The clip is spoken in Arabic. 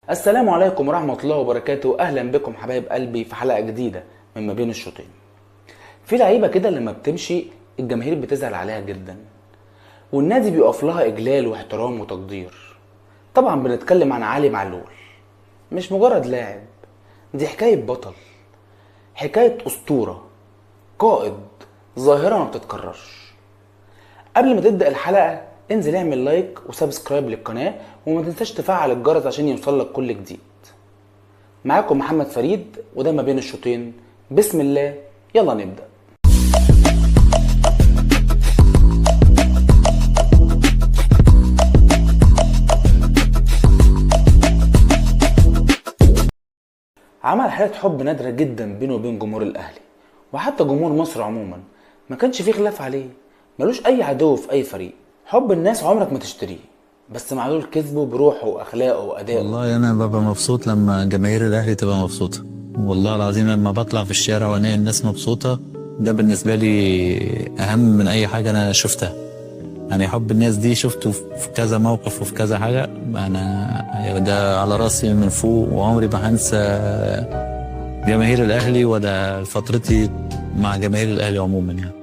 السلام عليكم ورحمة الله وبركاته. أهلا بكم حبايب قلبي في حلقة جديدة من ما بين الشوطين. في لعيبة كده لما بتمشي الجماهير بتزعل عليها جدا، والنادي بيقف لها إجلال واحترام وتقدير. طبعا بنتكلم عن علي معلول، مش مجرد لاعب، دي حكاية بطل، حكاية أسطورة، قائد، ظاهرة ما بتتكررش. قبل ما تبدأ الحلقة انزل اعمل لايك وسبسكرايب للقناة، وما تنساش تفعل الجرس عشان يوصلك كل جديد. معاكم محمد فريد وده ما بين الشوطين. بسم الله، يلا نبدأ. عمل حالة حب نادرة جدا بينه وبين جمهور الأهلي، وحتى جمهور مصر عموما ما كانش فيه خلاف عليه، ملوش أي عدو في أي فريق. حب الناس عمرك ما تشتريه، بس معلول كسبه بروحه وأخلاقه وأدائه. والله انا ببقى مبسوط لما جماهير الاهلي تبقى مبسوطه، والله العظيم لما بطلع في الشارع والاقي الناس مبسوطه ده بالنسبه لي اهم من اي حاجه انا شفتها. يعني حب الناس دي شفته في كذا موقف وفي كذا حاجه، انا ده على راسي من فوق، وعمري ما هنسى جماهير الاهلي ولا فترتي مع جماهير الاهلي عموما يعني.